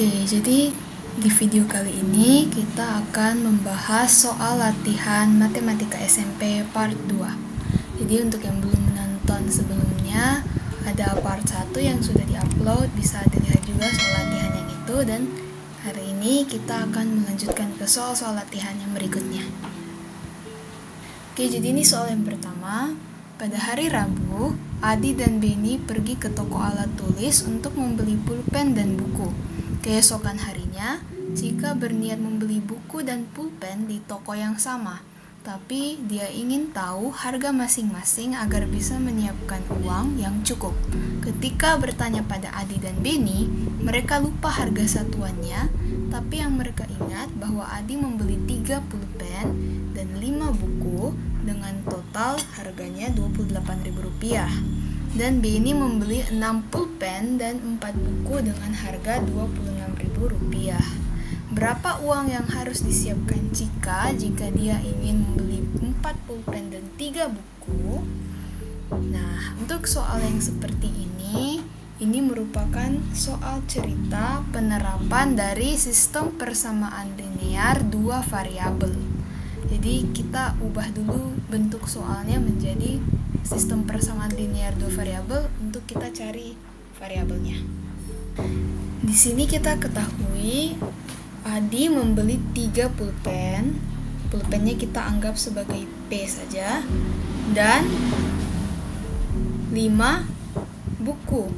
Oke, jadi di video kali ini kita akan membahas soal latihan matematika SMP part 2. Jadi untuk yang belum menonton sebelumnya, ada part 1 yang sudah diupload, bisa dilihat juga soal latihan yang itu, dan hari ini kita akan melanjutkan ke soal-soal latihan yang berikutnya. Oke, jadi ini soal yang pertama. Pada hari Rabu, Adi dan Beni pergi ke toko alat tulis untuk membeli pulpen dan buku. Keesokan harinya, Cika berniat membeli buku dan pulpen di toko yang sama, tapi dia ingin tahu harga masing-masing agar bisa menyiapkan uang yang cukup. Ketika bertanya pada Adi dan Beni, mereka lupa harga satuannya, tapi yang mereka ingat bahwa Adi membeli 3 pulpen dan 5 buku dengan total harganya Rp28.000. Dan Beni membeli 6 pulpen dan 4 buku dengan harga Rp26.000. Berapa uang yang harus disiapkan Cika jika dia ingin membeli 4 pulpen dan 3 buku? Nah, untuk soal yang seperti ini merupakan soal cerita penerapan dari sistem persamaan linear 2 variabel. Jadi kita ubah dulu bentuk soalnya menjadi sistem persamaan linear 2 variabel untuk kita cari variabelnya. Di sini kita ketahui Adi membeli 3 pulpen. Pulpennya kita anggap sebagai P saja, dan 5 buku.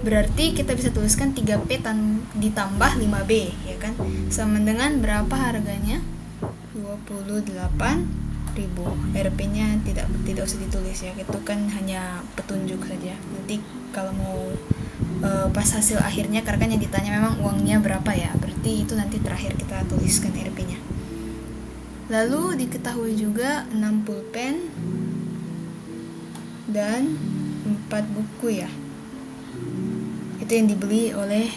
Berarti kita bisa tuliskan 3P ditambah 5B, ya kan? Sama dengan berapa harganya? 28.000. RP-nya tidak usah ditulis ya. Itu kan hanya petunjuk saja. Nanti kalau mau pas hasil akhirnya, karena kan yang ditanya memang uangnya berapa ya. Berarti itu nanti terakhir kita tuliskan RP-nya. Lalu diketahui juga 6 pulpen dan 4 buku ya. Itu yang dibeli oleh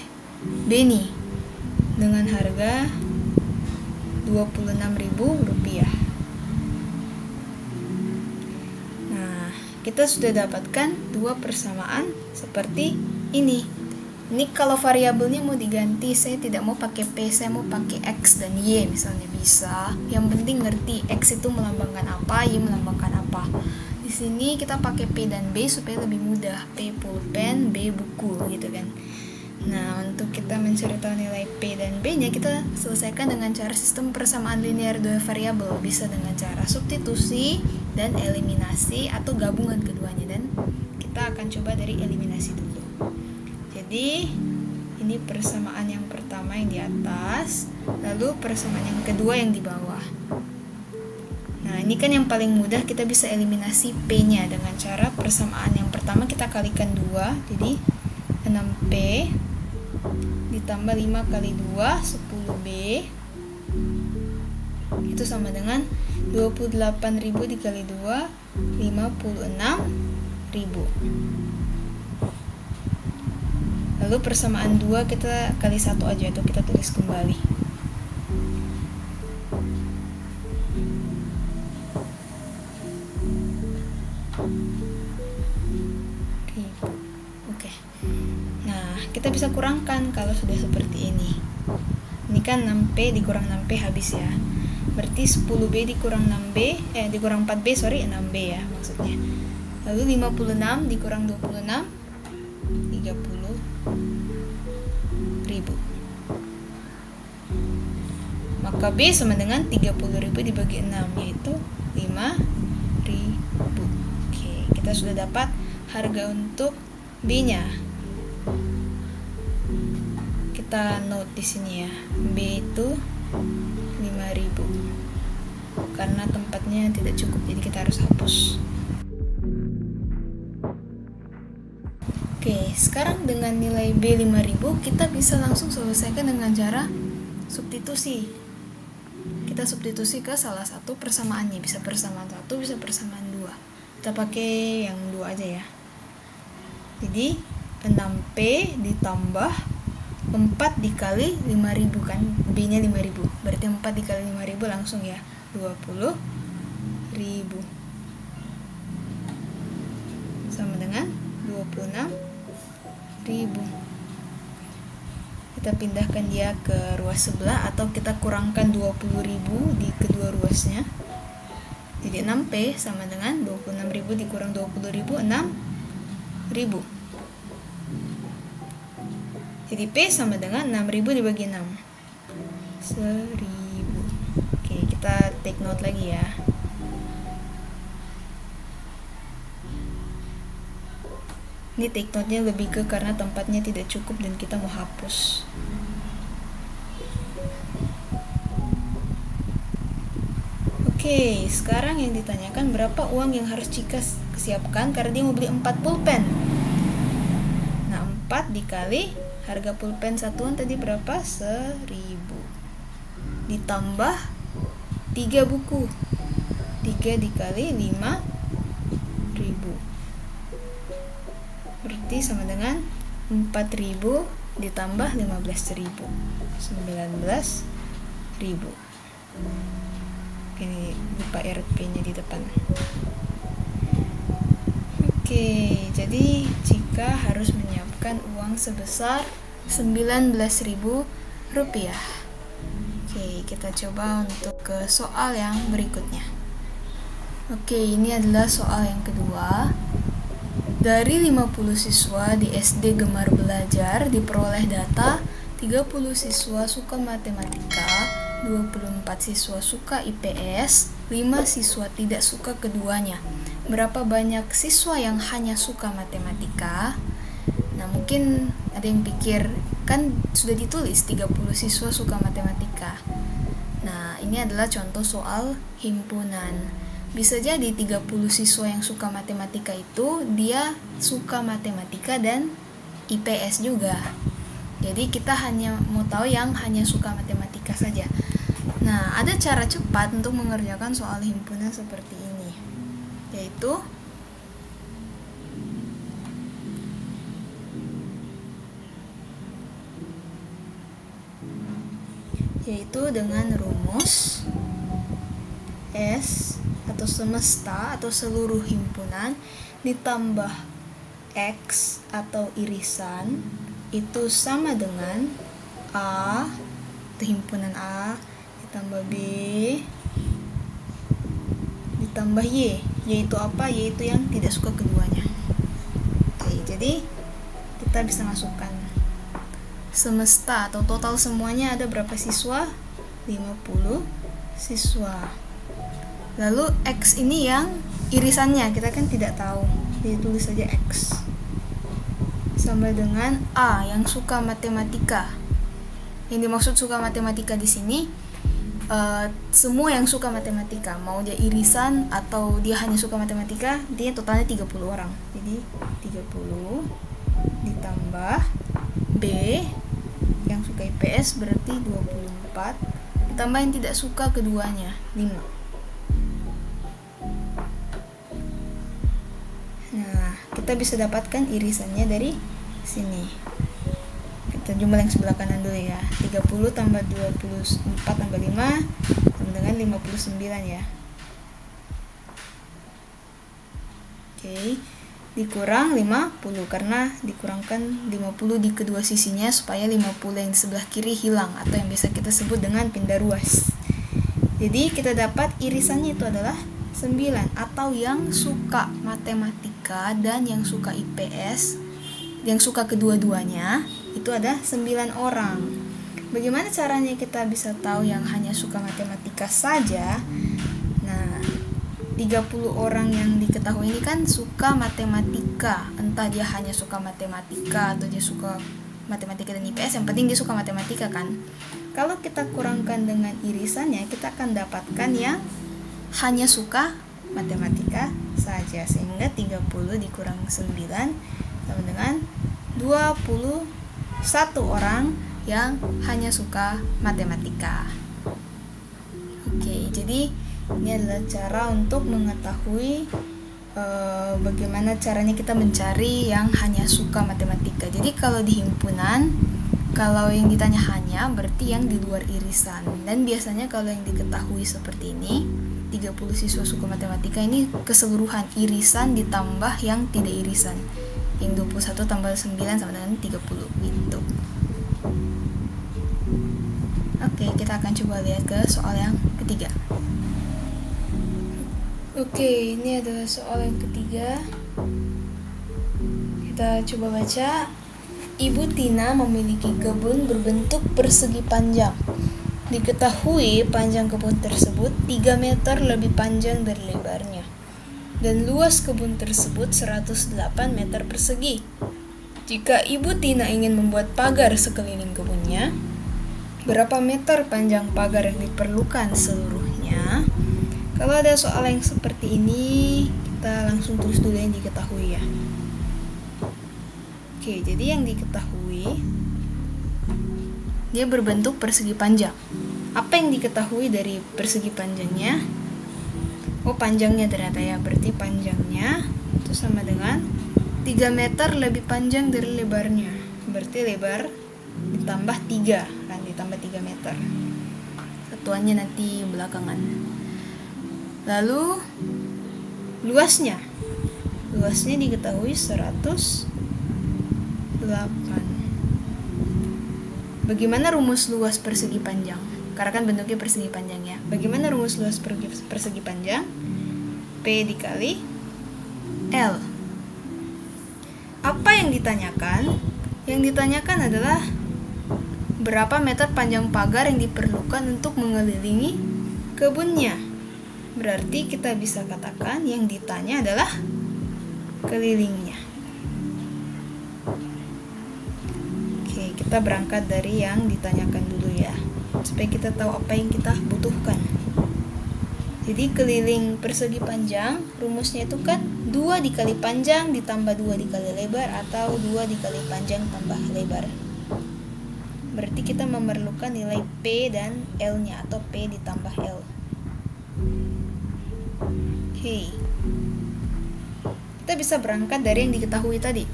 Beni dengan harga Rp26.000. Nah, kita sudah dapatkan dua persamaan seperti ini. Ini kalau variabelnya mau diganti, saya tidak mau pakai P, saya mau pakai X dan Y misalnya, bisa. Yang penting ngerti X itu melambangkan apa, Y melambangkan apa. Di sini kita pakai P dan B supaya lebih mudah. P pulpen, B buku gitu kan. Nah, untuk kita mencari tahu nilai P dan B-nya, kita selesaikan dengan cara sistem persamaan linear 2 variabel. Bisa dengan cara substitusi dan eliminasi atau gabungan keduanya, dan kita akan coba dari eliminasi dulu. Jadi, ini persamaan yang pertama yang di atas, lalu persamaan yang kedua yang di bawah. Nah, ini kan yang paling mudah, kita bisa eliminasi P-nya dengan cara persamaan yang pertama kita kalikan 2, jadi 6P ditambah 5 kali 2, 10B, itu sama dengan 28.000 dikali 2, 56.000. Lalu persamaan 2 kita kali 1 aja, itu kita tulis kembali. Oke. Nah, kita bisa kurangkan kalau sudah seperti ini. Ini kan 6P dikurang 6P habis ya. Berarti 10B dikurang 6B, dikurang 4B, 6B ya maksudnya. Lalu 56 dikurang 26, 30.000. Maka B sama dengan 30.000 dibagi 6, yaitu 5.000. Oke, kita sudah dapat harga untuk B-nya. Kita note di sini ya. B itu 5.000. Karena tempatnya tidak cukup, jadi kita harus hapus. Oke, sekarang dengan nilai B 5.000, kita bisa langsung selesaikan dengan cara substitusi. Kita substitusi ke salah satu persamaannya, bisa persamaan 1, bisa persamaan 2. Kita pakai yang 2 aja ya. Jadi 6P ditambah 4 dikali 5.000 kan, B-nya 5.000. Berarti 4 dikali 5.000 langsung ya, 20.000. Sama dengan 26.000. kita pindahkan dia ke ruas sebelah, atau kita kurangkan 20.000 di kedua ruasnya. Jadi 6P sama dengan 26.000 dikurang 20.000, 6.000. Jadi P sama dengan 6.000 dibagi 6, 1.000. Oke, kita take note lagi ya. Ini take note-nya lebih ke karena tempatnya tidak cukup dan kita mau hapus. Oke, sekarang yang ditanyakan berapa uang yang harus Cika siapkan karena dia mau beli 4 pulpen. Nah, 4 dikali harga pulpen satuan tadi berapa? 1.000. Ditambah 3 buku. 3 dikali 5.000. Berarti sama dengan 4.000 ditambah 15.000, 19.000. Ini lupa RP-nya di depan. Oke, jadi Cika harus menyiapkan uang sebesar 19.000 rupiah. Oke, kita coba untuk ke soal yang berikutnya. Oke, ini adalah soal yang kedua. Dari 50 siswa di SD Gemar Belajar diperoleh data 30 siswa suka matematika, 24 siswa suka IPS, 5 siswa tidak suka keduanya. Berapa banyak siswa yang hanya suka matematika? Nah, mungkin ada yang pikir, kan sudah ditulis 30 siswa suka matematika. Nah, ini adalah contoh soal himpunan. Bisa jadi 30 siswa yang suka matematika itu dia suka matematika dan IPS juga. Jadi kita hanya mau tahu yang hanya suka matematika saja. Nah, ada cara cepat untuk mengerjakan soal himpunan seperti ini, yaitu dengan rumus S atau semesta atau seluruh himpunan ditambah X atau irisan itu sama dengan A itu himpunan A ditambah B ditambah Y, yaitu apa? Yaitu yang tidak suka keduanya. Oke, jadi kita bisa masukkan semesta atau total semuanya ada berapa siswa? 50 siswa. Lalu X ini yang irisannya kita kan tidak tahu, jadi tulis saja X sama dengan A yang suka matematika. Yang dimaksud suka matematika di sini semua yang suka matematika, mau dia irisan atau dia hanya suka matematika, dia totalnya 30 orang. Jadi 30 ditambah B yang suka IPS berarti 24 ditambah yang tidak suka keduanya 5. Kita bisa dapatkan irisannya dari sini. Kita jumlah yang sebelah kanan dulu ya. 30 tambah 24 tambah 5 sama dengan 59 ya. Oke, dikurang 50 karena dikurangkan 50 di kedua sisinya supaya 50 yang di sebelah kiri hilang atau yang biasa kita sebut dengan pindah ruas. Jadi kita dapat irisannya itu adalah 9 atau yang suka matematika dan yang suka IPS, yang suka kedua-duanya itu ada 9 orang. Bagaimana caranya kita bisa tahu yang hanya suka matematika saja? Nah, 30 orang yang diketahui ini kan suka matematika, entah dia hanya suka matematika atau dia suka matematika dan IPS, yang penting dia suka matematika kan. Kalau kita kurangkan dengan irisannya, kita akan dapatkan yang hanya suka matematika saja, sehingga 30 dikurang 9 sama dengan 21 orang yang hanya suka matematika. Oke, jadi ini adalah cara untuk mengetahui bagaimana caranya kita mencari yang hanya suka matematika. Jadi kalau di himpunan, kalau yang ditanya hanya berarti yang di luar irisan, dan biasanya kalau yang diketahui seperti ini 30 siswa suka matematika ini keseluruhan irisan ditambah yang tidak irisan, yang 21 tambah 9 sama dengan 30 gitu. Oke, kita akan coba lihat ke soal yang ketiga. Oke, ini adalah soal yang ketiga. Kita coba baca. Ibu Tina memiliki kebun berbentuk persegi panjang. Diketahui panjang kebun tersebut 3 meter lebih panjang dari lebarnya. Dan luas kebun tersebut 108 meter persegi. Jika Ibu Tina ingin membuat pagar sekeliling kebunnya, berapa meter panjang pagar yang diperlukan seluruhnya? Kalau ada soal yang seperti ini, kita langsung tulis dulu yang diketahui ya. Oke, jadi yang diketahui, dia berbentuk persegi panjang. Apa yang diketahui dari persegi panjangnya? Oh, panjangnya ternyata ya, berarti panjangnya itu sama dengan 3 meter lebih panjang dari lebarnya. Berarti lebar ditambah 3, kan, ditambah 3 meter. Satuannya nanti belakangan. Lalu luasnya diketahui 108. Bagaimana rumus luas persegi panjang? Karena kan bentuknya persegi panjang ya. Bagaimana rumus luas persegi panjang? P dikali L. Apa yang ditanyakan? Yang ditanyakan adalah berapa meter panjang pagar yang diperlukan untuk mengelilingi kebunnya. Berarti kita bisa katakan yang ditanya adalah kelilingnya. Oke, kita berangkat dari yang ditanyakan dulu ya, supaya kita tahu apa yang kita butuhkan. Jadi keliling persegi panjang, rumusnya itu kan 2 dikali panjang ditambah 2 dikali lebar, atau 2 dikali panjang tambah lebar. Berarti kita memerlukan nilai P dan L-nya, atau P ditambah L. Oke. Kita bisa berangkat dari yang diketahui tadi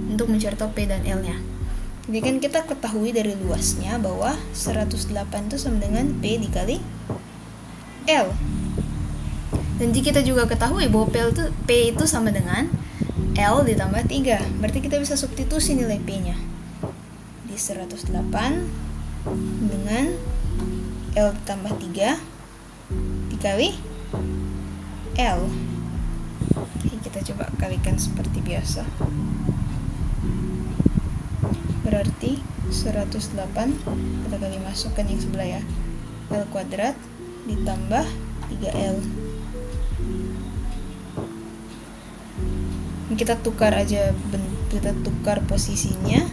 untuk mencari P dan L-nya. Jadi kan kita ketahui dari luasnya bahwa 108 itu sama dengan P dikali L. Dan jika kita juga ketahui bahwa P itu sama dengan L ditambah 3. Berarti kita bisa substitusi nilai P-nya. Di 108 dengan L ditambah 3 dikali L. Oke, kita coba kalikan seperti biasa. Berarti 108 kita kali masukkan yang sebelah ya, L kuadrat ditambah 3L. Kita tukar aja, kita tukar posisinya.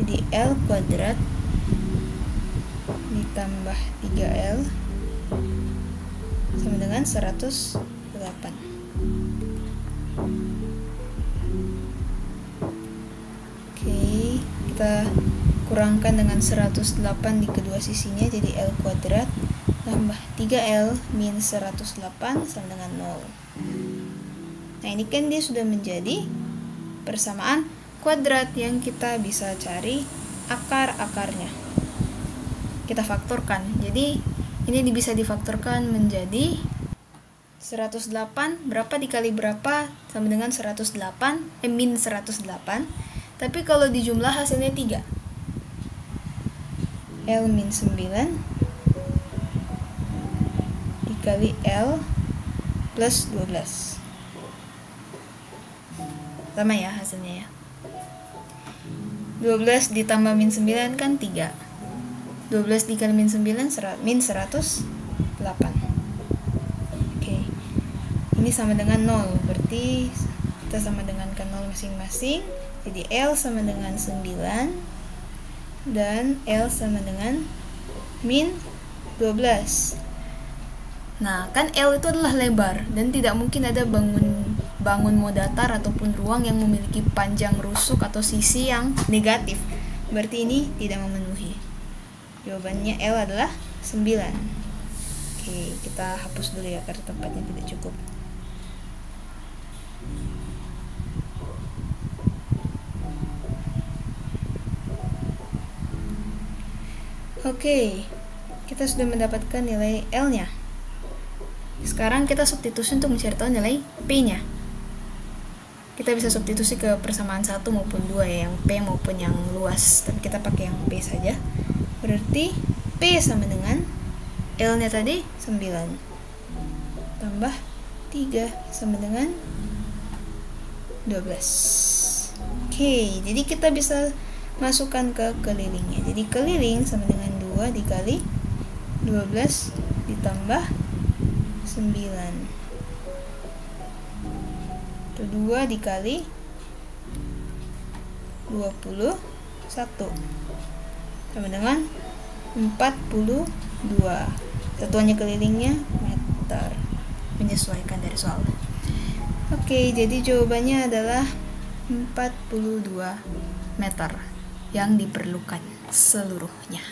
Jadi L kuadrat ditambah 3L sama dengan 108. Oke, kita kurangkan dengan 108 di kedua sisinya, jadi L kuadrat tambah 3L min 108 sama dengan 0. Nah, ini kan dia sudah menjadi persamaan kuadrat yang kita bisa cari akar-akarnya. Kita faktorkan. Jadi, ini bisa difaktorkan menjadi 108, berapa dikali berapa sama dengan 108, min 108. Tapi kalau dijumlah hasilnya 3. L min 9 dikali L plus 12. Sama ya hasilnya ya. 12 ditambah min 9 kan 3. 12 dikali min 9 min 108. Oke. Ini sama dengan 0. Berarti kita sama dengan kan 0 masing-masing. Jadi L sama dengan 9 dan L sama dengan min 12. Nah, kan L itu adalah lebar dan tidak mungkin ada bangun datar ataupun ruang yang memiliki panjang rusuk atau sisi yang negatif. Berarti ini tidak memenuhi. Jawabannya L adalah 9. Oke, kita hapus dulu ya karena tempatnya tidak cukup. Oke, kita sudah mendapatkan nilai L-nya. Sekarang kita substitusi untuk mencari tahu nilai P-nya. Kita bisa substitusi ke persamaan 1 maupun 2 ya, yang P maupun yang luas. Tapi kita pakai yang P saja. Berarti P sama dengan L-nya tadi 9 tambah 3 sama dengan 12. Oke, jadi kita bisa masukkan ke kelilingnya. Jadi keliling sama dengan 2 dikali 12 ditambah 9. Itu 2 dikali 21 sama dengan 42. Satuannya kelilingnya meter, menyesuaikan dari soal. Oke, jadi jawabannya adalah 42 meter yang diperlukan seluruhnya.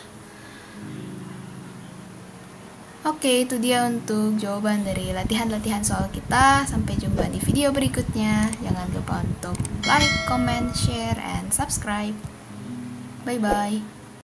Oke, itu dia untuk jawaban dari latihan-latihan soal kita. Sampai jumpa di video berikutnya. Jangan lupa untuk like, comment, share, and subscribe. Bye-bye.